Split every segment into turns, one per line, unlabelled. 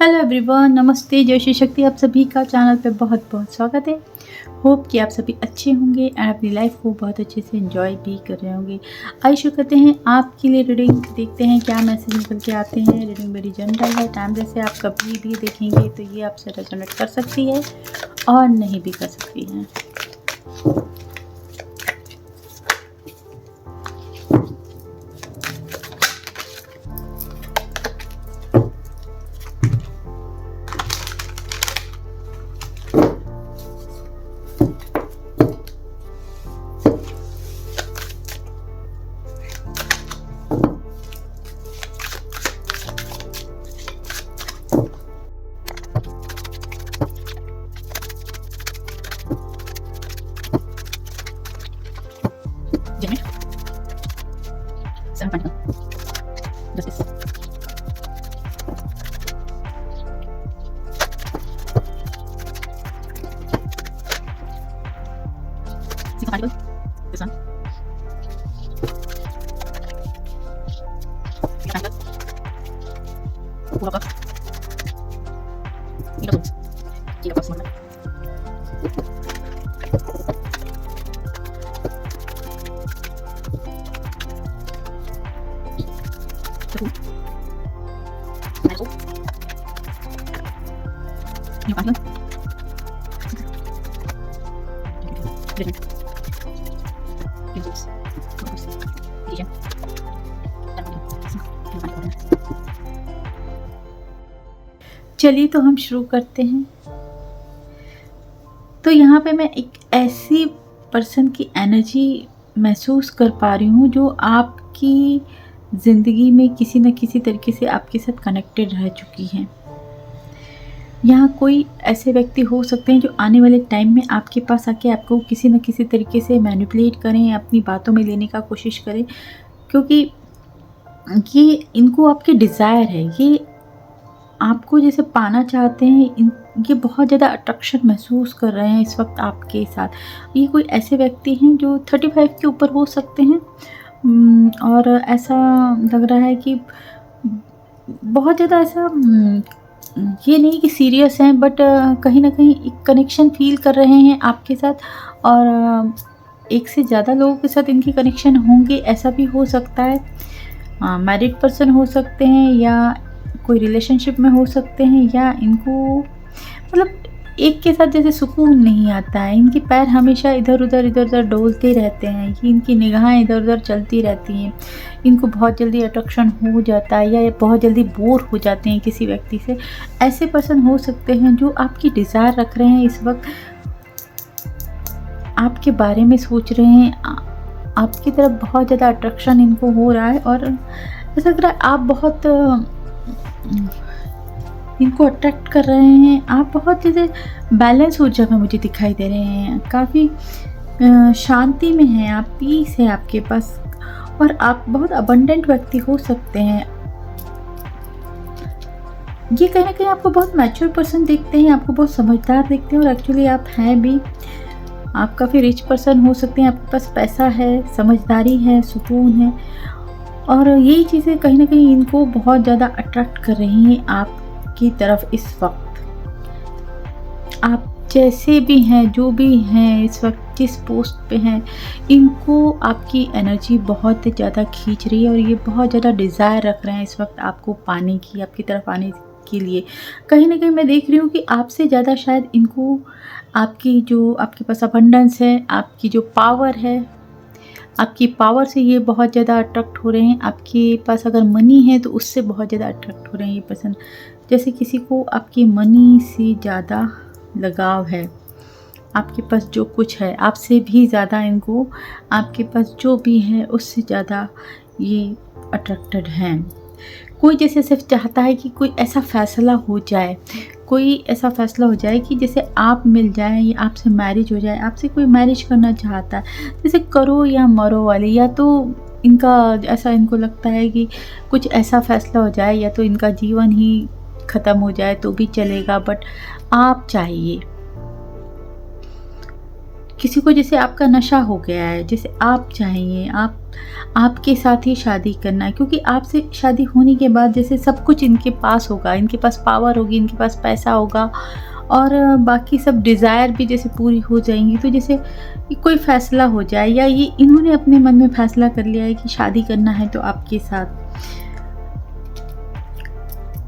Hello everyone, नमस्ते, जय श्री शक्ति। आप सभी का चैनल पे बहुत बहुत स्वागत है। होप कि आप सभी अच्छे होंगे एंड अपनी लाइफ को बहुत अच्छे से एंजॉय भी कर रहे होंगे। आइए शुरू करते हैं आपके लिए रीडिंग। देखते हैं क्या मैसेज निकल के आते हैं। रीडिंग मेरी जनरल है, टाइम जैसे आप कभी भी देखेंगे तो ये आपसे रेजोनेट कर सकती है और नहीं भी कर सकती है। चलिए तो हम शुरू करते हैं। तो यहाँ पे मैं एक ऐसी पर्सन की एनर्जी महसूस कर पा रही हूँ जो आपकी ज़िंदगी में किसी न किसी तरीके से आपके साथ कनेक्टेड रह चुकी है। यहाँ कोई ऐसे व्यक्ति हो सकते हैं जो आने वाले टाइम में आपके पास आके आपको किसी न किसी तरीके से मैनिपुलेट करें, अपनी बातों में लेने का कोशिश करें, क्योंकि ये इनको आपकी डिज़ायर है। ये आपको जैसे पाना चाहते हैं। ये बहुत ज़्यादा अट्रैक्शन महसूस कर रहे हैं इस वक्त आपके साथ। ये कोई ऐसे व्यक्ति हैं जो 35 के ऊपर हो सकते हैं और ऐसा लग रहा है कि बहुत ज़्यादा ऐसा ये नहीं कि सीरियस हैं, बट कहीं ना कहीं एक कनेक्शन फील कर रहे हैं आपके साथ। और एक से ज़्यादा लोगों के साथ इनकी कनेक्शन होंगे, ऐसा भी हो सकता है। मैरिड पर्सन हो सकते हैं या कोई रिलेशनशिप में हो सकते हैं, या इनको मतलब एक के साथ जैसे सुकून नहीं आता है। इनके पैर हमेशा इधर उधर डोलते रहते हैं, ये इनकी निगाहें इधर उधर चलती रहती हैं। इनको बहुत जल्दी अट्रैक्शन हो जाता है या बहुत जल्दी बोर हो जाते हैं किसी व्यक्ति से। ऐसे पर्सन हो सकते हैं जो आपकी डिज़ायर रख रहे हैं इस वक्त, आपके बारे में सोच रहे हैं, आपकी तरफ बहुत ज़्यादा अट्रैक्शन इनको हो रहा है। और ऐसा लग रहा है आप बहुत इनको अट्रैक्ट कर रहे हैं। आप बहुत जैसे बैलेंस ऊर्जा में मुझे दिखाई दे रहे हैं, काफ़ी शांति में हैं आप, पीस है आपके पास, और आप बहुत अबंडेंट व्यक्ति हो सकते हैं। ये कहीं ना कहीं आपको बहुत मैच्योर पर्सन दिखते हैं, आपको बहुत समझदार दिखते हैं, और एक्चुअली आप हैं भी। आप काफ़ी रिच पर्सन हो सकते हैं, आपके पास पैसा है, समझदारी है, सुकून है, और यही चीज़ें कहीं ना कहीं इनको बहुत ज़्यादा अट्रैक्ट कर रही हैं आपकी तरफ इस वक्त। आप जैसे भी हैं, जो भी हैं इस वक्त, जिस पोस्ट पे हैं, इनको आपकी एनर्जी बहुत ज़्यादा खींच रही है, और ये बहुत ज़्यादा डिज़ायर रख रहे हैं इस वक्त आपको पाने की, आपकी तरफ आने के लिए। कहीं ना कहीं मैं देख रही हूँ कि आपसे ज़्यादा शायद इनको आपकी जो आपके पास अबंडेंस है, आपकी जो पावर है, आपकी पावर से ये बहुत ज़्यादा अट्रैक्ट हो रहे हैं। आपके पास अगर मनी है तो उससे बहुत ज़्यादा अट्रैक्ट हो रहे हैं ये पर्सन। जैसे किसी को आपकी मनी से ज़्यादा लगाव है, आपके पास जो कुछ है आपसे भी ज़्यादा इनको आपके पास जो भी है उससे ज़्यादा ये अट्रैक्टेड हैं। कोई जैसे सिर्फ चाहता है कि कोई ऐसा फ़ैसला हो जाए, कोई ऐसा फ़ैसला हो जाए कि जैसे आप मिल जाएं या आपसे मैरिज हो जाए, आपसे कोई मैरिज करना चाहता है, जैसे करो या मरो वाली। या तो इनका ऐसा इनको लगता है कि कुछ ऐसा फ़ैसला हो जाए, या तो इनका जीवन ही ख़त्म हो जाए तो भी चलेगा, बट आप चाहिए, किसी को जैसे आपका नशा हो गया है, जैसे आप चाहेंगे आपके साथ ही शादी करना है, क्योंकि आपसे शादी होने के बाद जैसे सब कुछ इनके पास होगा, इनके पास पावर होगी, इनके पास पैसा होगा और बाकी सब डिज़ायर भी जैसे पूरी हो जाएंगी। तो जैसे कोई फ़ैसला हो जाए या ये इन्होंने अपने मन में फ़ैसला कर लिया है कि शादी करना है तो आपके साथ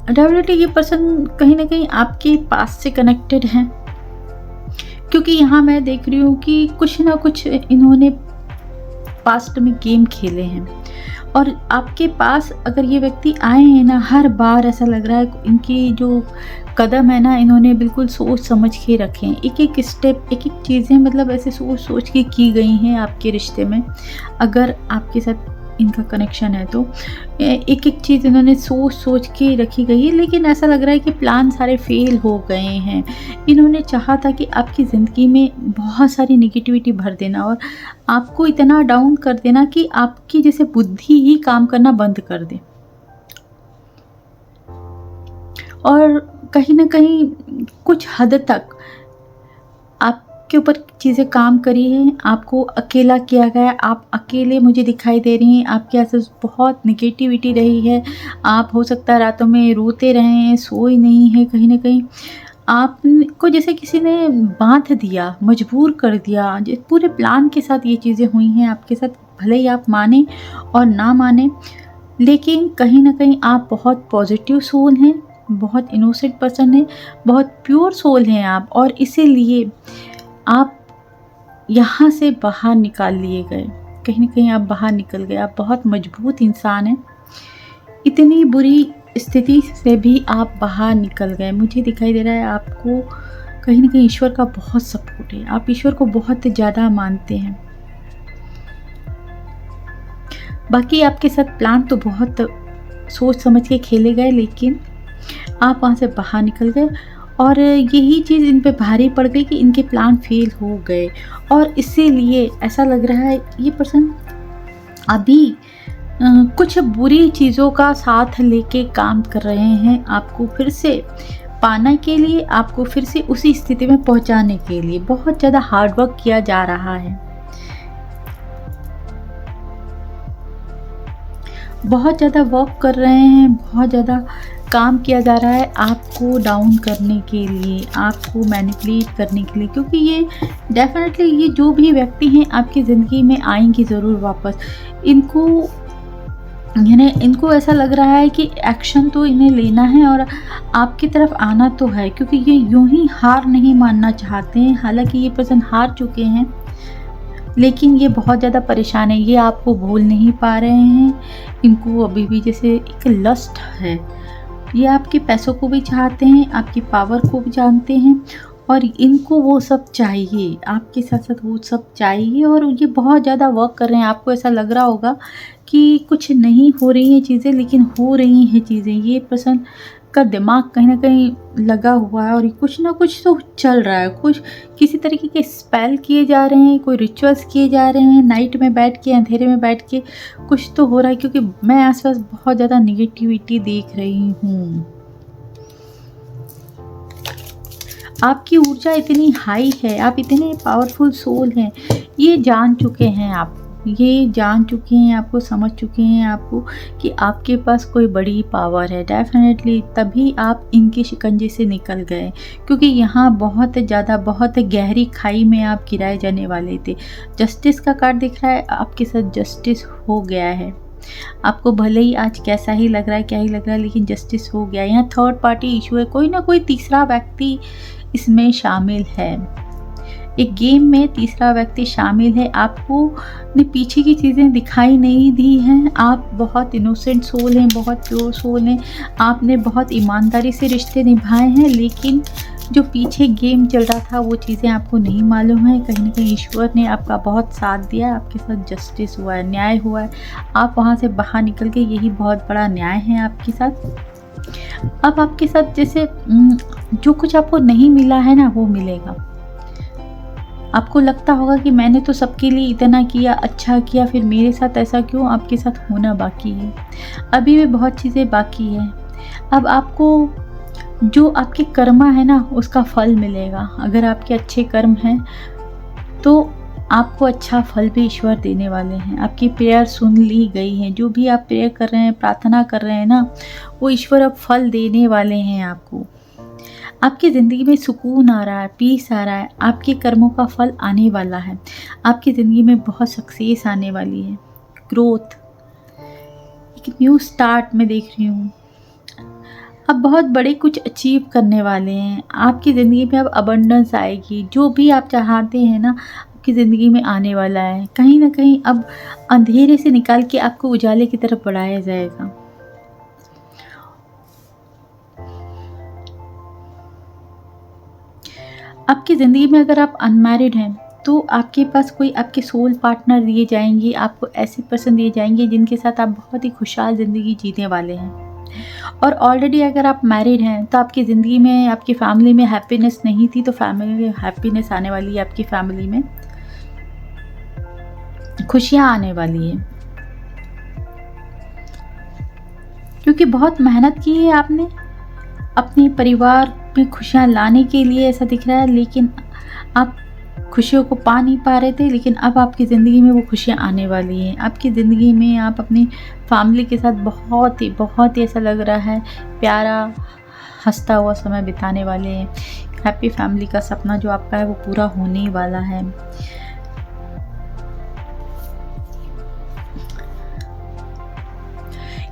डेफिनेटली ये पर्सन कहीं ना कहीं आपके पास से कनेक्टेड हैं, क्योंकि यहाँ मैं देख रही हूँ कि कुछ ना कुछ इन्होंने पास्ट में गेम खेले हैं और आपके पास अगर ये व्यक्ति आए हैं ना, हर बार ऐसा लग रहा है इनकी जो कदम है ना, इन्होंने बिल्कुल सोच समझ के रखे हैं। एक एक स्टेप, एक एक चीज़ें मतलब ऐसे सोच सोच के की गई हैं आपके रिश्ते में। अगर आपके साथ इनका कनेक्शन है तो एक एक चीज़ इन्होंने सोच सोच के रखी गई है, लेकिन ऐसा लग रहा है कि प्लान सारे फेल हो गए हैं। इन्होंने चाहा था कि आपकी ज़िंदगी में बहुत सारी नेगेटिविटी भर देना और आपको इतना डाउन कर देना कि आपकी जैसे बुद्धि ही काम करना बंद कर दे, और कहीं ना कहीं कुछ हद तक आपके ऊपर चीज़ें काम करी हैं, आपको अकेला किया गया, आप अकेले मुझे दिखाई दे रही हैं, आपके आसपास बहुत नेगेटिविटी रही है, आप हो सकता है रातों में रोते रहे हैं, सोए नहीं हैं, कहीं ना कहीं आपको जैसे किसी ने बांध दिया, मजबूर कर दिया। पूरे प्लान के साथ ये चीज़ें हुई हैं आपके साथ, भले ही आप माने और ना माने, लेकिन कहीं ना कहीं आप बहुत पॉजिटिव सोल हैं, बहुत इनोसेंट पर्सन हैं, बहुत प्योर सोल हैं आप, और इसीलिए आप यहाँ से बाहर निकाल लिए गए। कहीं ना कहीं आप बाहर निकल गए, आप बहुत मजबूत इंसान हैं, इतनी बुरी स्थिति से भी आप बाहर निकल गए। मुझे दिखाई दे रहा है आपको कहीं ना कहीं ईश्वर का बहुत सपोर्ट है, आप ईश्वर को बहुत ज़्यादा मानते हैं। बाकी आपके साथ प्लान तो बहुत सोच समझ के खेले गए, लेकिन आप वहाँ से बाहर निकल गए और यही चीज़ इन पे भारी पड़ गई कि इनके प्लान फेल हो गए, और इसीलिए ऐसा लग रहा है ये पर्सन अभी कुछ बुरी चीज़ों का साथ लेके काम कर रहे हैं, आपको फिर से पाने के लिए, आपको फिर से उसी स्थिति में पहुंचाने के लिए बहुत ज़्यादा हार्डवर्क किया जा रहा है, बहुत ज़्यादा वर्क कर रहे हैं, बहुत ज़्यादा काम किया जा रहा है आपको डाउन करने के लिए, आपको मैनिपुलेट करने के लिए, क्योंकि ये डेफिनेटली ये जो भी व्यक्ति हैं आपकी ज़िंदगी में आएंगे ज़रूर वापस। इनको ऐसा लग रहा है कि एक्शन तो इन्हें लेना है और आपकी तरफ आना तो है, क्योंकि ये यूं ही हार नहीं मानना चाहते हैं। हालांकि ये पर्सन हार चुके हैं, लेकिन ये बहुत ज़्यादा परेशान है, ये आपको भूल नहीं पा रहे हैं। इनको अभी भी जैसे एक लस्ट है, ये आपके पैसों को भी चाहते हैं, आपकी पावर को भी जानते हैं, और इनको वो सब चाहिए, आपके साथ साथ वो सब चाहिए, और ये बहुत ज़्यादा वर्क कर रहे हैं। आपको ऐसा लग रहा होगा कि कुछ नहीं हो रही हैं चीज़ें, लेकिन हो रही हैं चीज़ें। ये पर्सन का दिमाग कहीं ना कहीं लगा हुआ है और कुछ ना कुछ तो चल रहा है, कुछ किसी तरीके के स्पेल किए जा रहे हैं, कोई रिचुअल्स किए जा रहे हैं, नाइट में बैठ के, अंधेरे में बैठ के कुछ तो हो रहा है, क्योंकि मैं आसपास बहुत ज़्यादा नेगेटिविटी देख रही हूँ। आपकी ऊर्जा इतनी हाई है, आप इतने पावरफुल सोल हैं, ये जान चुके हैं आप, ये जान चुके हैं, आपको समझ चुके हैं आपको कि आपके पास कोई बड़ी पावर है। डेफिनेटली तभी आप इनके शिकंजे से निकल गए, क्योंकि यहाँ बहुत ज़्यादा, बहुत गहरी खाई में आप गिराए जाने वाले थे। जस्टिस का कार्ड दिख रहा है, आपके साथ जस्टिस हो गया है। आपको भले ही आज कैसा ही लग रहा है, क्या ही लग रहा है, लेकिन जस्टिस हो गया। यहाँ थर्ड पार्टी इशू है, कोई ना कोई तीसरा व्यक्ति इसमें शामिल है, एक गेम में तीसरा व्यक्ति शामिल है। आपको ने पीछे की चीज़ें दिखाई नहीं दी हैं, आप बहुत इनोसेंट सोल हैं, बहुत प्योर सोल हैं, आपने बहुत ईमानदारी से रिश्ते निभाए हैं, लेकिन जो पीछे गेम चल रहा था वो चीज़ें आपको नहीं मालूम है। कहीं ना कहीं ईश्वर ने आपका बहुत साथ दिया, आपके साथ जस्टिस हुआ है, न्याय हुआ है, आप वहाँ से बाहर निकल के, यही बहुत बड़ा न्याय है आपके साथ। अब आपके साथ जैसे जो कुछ आपको नहीं मिला है ना, वो मिलेगा। आपको लगता होगा कि मैंने तो सबके लिए इतना किया, अच्छा किया, फिर मेरे साथ ऐसा क्यों? आपके साथ होना बाकी है, अभी भी बहुत चीज़ें बाकी है। अब आपको जो आपके कर्मा है ना, उसका फल मिलेगा। अगर आपके अच्छे कर्म हैं तो आपको अच्छा फल भी ईश्वर देने वाले हैं। आपकी प्रेयर सुन ली गई है। जो भी आप प्रेयर कर रहे हैं, प्रार्थना कर रहे हैं ना, वो ईश्वर अब फल देने वाले हैं आपको। आपकी ज़िंदगी में सुकून आ रहा है, पीस आ रहा है, आपके कर्मों का फल आने वाला है। आपकी ज़िंदगी में बहुत सक्सेस आने वाली है, ग्रोथ, एक न्यू स्टार्ट मैं देख रही हूँ। आप बहुत बड़े कुछ अचीव करने वाले हैं। आपकी ज़िंदगी में अब अबंडेंस आएगी। जो भी आप चाहते हैं ना, आपकी ज़िंदगी में आने वाला है। कहीं न कहीं अब अंधेरे से निकाल के आपको उजाले की तरफ बढ़ाया जाएगा। आपकी ज़िंदगी में अगर आप अनमैरिड हैं, तो आपके पास कोई आपके सोल पार्टनर दिए जाएँगे। आपको ऐसे पर्सन दिए जाएँगे जिनके साथ आप बहुत ही खुशहाल ज़िंदगी जीने वाले हैं। और ऑलरेडी अगर आप मैरिड हैं, तो आपकी ज़िंदगी में, आपकी फैमिली में हैप्पीनेस नहीं थी, तो फैमिली में हैप्पीनेस आने वाली है। आपकी फैमिली में खुशियाँ आने वाली है, क्योंकि बहुत मेहनत की है आपने अपने परिवार में खुशियाँ लाने के लिए, ऐसा दिख रहा है। लेकिन आप खुशियों को पा नहीं पा रहे थे, लेकिन अब आपकी ज़िंदगी में वो खुशियाँ आने वाली हैं। आपकी ज़िंदगी में आप अपनी फैमिली के साथ बहुत ही ऐसा लग रहा है प्यारा हँसता हुआ समय बिताने वाले हैं। हैप्पी फैमिली का सपना जो आपका है वो पूरा होने वाला है।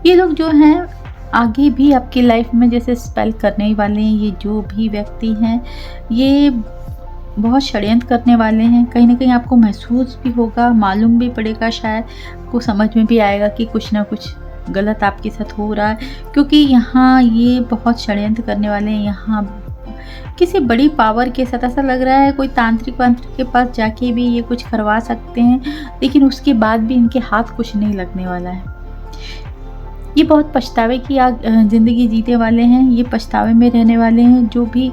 ये लोग जो हैं आगे भी आपकी लाइफ में जैसे स्पेल करने ही वाले हैं। ये जो भी व्यक्ति हैं, ये बहुत षड्यंत्र करने वाले हैं। कहीं न कहीं आपको महसूस भी होगा, मालूम भी पड़ेगा, शायद आपको समझ में भी आएगा कि कुछ ना कुछ गलत आपके साथ हो रहा है, क्योंकि यहाँ ये बहुत षड्यंत्र करने वाले हैं। यहाँ किसी बड़ी पावर के साथ ऐसा लग रहा है, कोई तांत्रिक वांत्रिक के पास जाके भी ये कुछ करवा सकते हैं, लेकिन उसके बाद भी इनके हाथ कुछ नहीं लगने वाला है। ये बहुत पछतावे की ज़िंदगी जीने वाले हैं। ये पछतावे में रहने वाले हैं। जो भी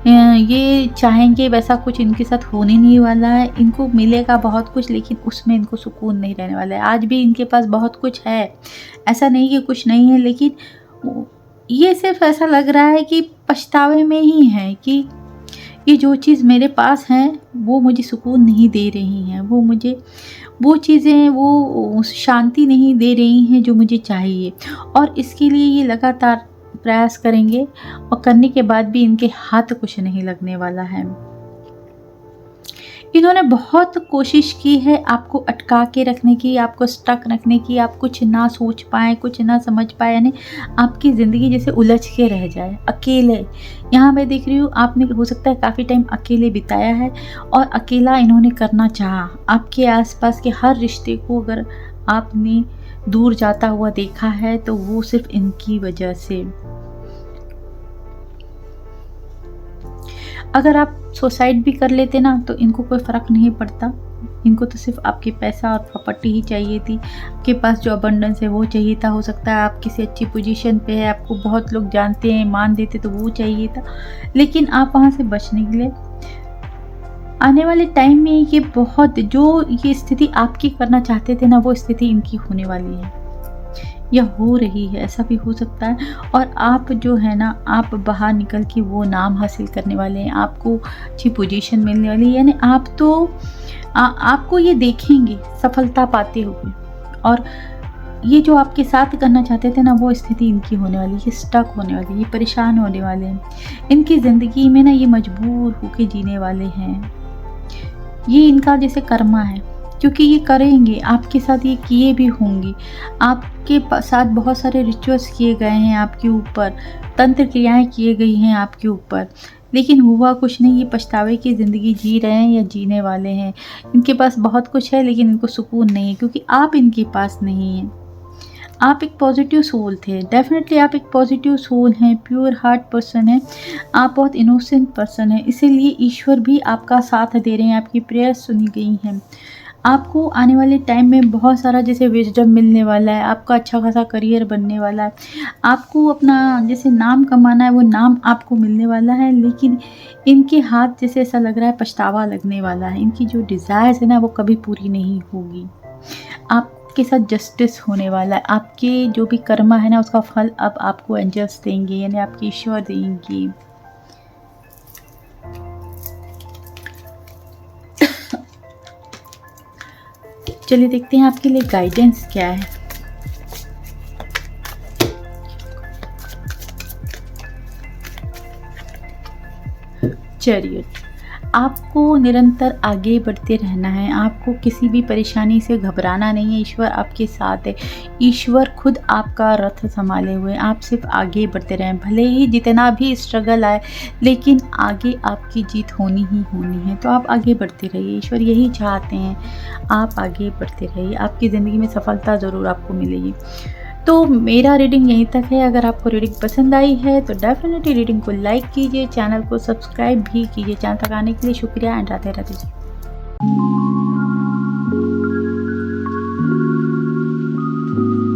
ये चाहेंगे वैसा कुछ इनके साथ होने नहीं वाला है। इनको मिलेगा बहुत कुछ, लेकिन उसमें इनको सुकून नहीं रहने वाला है। आज भी इनके पास बहुत कुछ है, ऐसा नहीं कि कुछ नहीं है, लेकिन ये सिर्फ ऐसा लग रहा है कि पछतावे में ही है कि ये जो चीज़ मेरे पास है वो मुझे सुकून नहीं दे रही हैं। वो मुझे वो चीज़ें, वो शांति नहीं दे रही हैं जो मुझे चाहिए, और इसके लिए ये लगातार प्रयास करेंगे, और करने के बाद भी इनके हाथ कुछ नहीं लगने वाला है। इन्होंने बहुत कोशिश की है आपको अटका के रखने की, आपको स्टक रखने की, आप कुछ ना सोच पाएँ, कुछ ना समझ पाएँ, यानी आपकी ज़िंदगी जैसे उलझ के रह जाए, अकेले। यहाँ मैं देख रही हूँ आपने हो सकता है काफ़ी टाइम अकेले बिताया है, और अकेला इन्होंने करना चाहा। आपके आस-पास के हर रिश्ते को अगर आपने दूर जाता हुआ देखा है, तो वो सिर्फ़ इनकी वजह से। अगर आप सुसाइड भी कर लेते ना, तो इनको कोई फ़र्क नहीं पड़ता। इनको तो सिर्फ़ आपके पैसा और प्रॉपर्टी ही चाहिए थी। आपके पास जो अबंडेंस है वो चाहिए था। हो सकता है आप किसी अच्छी पोजीशन पे है, आपको बहुत लोग जानते हैं, मान देते, तो वो चाहिए था। लेकिन आप वहाँ से बच निकले। आने वाले टाइम में ये बहुत, जो ये स्थिति आपकी करना चाहते थे ना, वो स्थिति इनकी होने वाली है या हो रही है, ऐसा भी हो सकता है। और आप जो है ना, आप बाहर निकल के वो नाम हासिल करने वाले हैं, आपको अच्छी पोजीशन मिलने वाली है। यानी आप तो आपको ये देखेंगे सफलता पाते हुए, और ये जो आपके साथ करना चाहते थे ना, वो स्थिति इनकी होने वाली है। ये स्टक होने वाली है, ये परेशान होने वाले हैं। इनकी ज़िंदगी में ना ये मजबूर होके जीने वाले हैं। ये इनका जैसे कर्मा है, क्योंकि ये करेंगे, आपके साथ ये किए भी होंगे। आपके साथ बहुत सारे रिचुअल्स किए गए हैं आपके ऊपर, तंत्र क्रियाएँ किए गई हैं आपके ऊपर, लेकिन हुआ कुछ नहीं। ये पछतावे की ज़िंदगी जी रहे हैं या जीने वाले हैं। इनके पास बहुत कुछ है, लेकिन इनको सुकून नहीं है, क्योंकि आप इनके पास नहीं हैं। आप एक पॉजिटिव सोल थे, डेफिनेटली आप एक पॉजिटिव सोल हैं, प्योर हार्ट पर्सन हैं, आप बहुत इनोसेंट पर्सन हैं। इसीलिए ईश्वर भी आपका साथ दे रहे हैं, आपकी प्रेयर्स सुनी गई हैं। आपको आने वाले टाइम में बहुत सारा जैसे विज़डम मिलने वाला है, आपका अच्छा खासा करियर बनने वाला है, आपको अपना जैसे नाम कमाना है, वो नाम आपको मिलने वाला है। लेकिन इनके हाथ जैसे ऐसा लग रहा है पछतावा लगने वाला है। इनकी जो डिज़ायर्स है ना, वो कभी पूरी नहीं होगी। आपके साथ जस्टिस होने वाला है। आपके जो भी कर्मा है ना, उसका फल अब आपको एंजल्स देंगे, यानी आपके ईश्वर देंगे। चलिए देखते हैं आपके लिए गाइडेंस क्या है। चलिए, आपको निरंतर आगे बढ़ते रहना है, आपको किसी भी परेशानी से घबराना नहीं है, ईश्वर आपके साथ है। ईश्वर खुद आपका रथ सँभाले हुए हैं, आप सिर्फ आगे बढ़ते रहें। भले ही जितना भी स्ट्रगल आए, लेकिन आगे आपकी जीत होनी ही होनी है, तो आप आगे बढ़ते रहिए। ईश्वर यही चाहते हैं, आप आगे बढ़ते रहिए, आपकी ज़िंदगी में सफलता ज़रूर आपको मिलेगी। तो मेरा रीडिंग यहीं तक है। अगर आपको रीडिंग पसंद आई है तो डेफ़िनेटली रीडिंग को लाइक कीजिए, चैनल को सब्सक्राइब भी कीजिए। चैनल तक आने के लिए शुक्रिया एंड राधे राधे जी।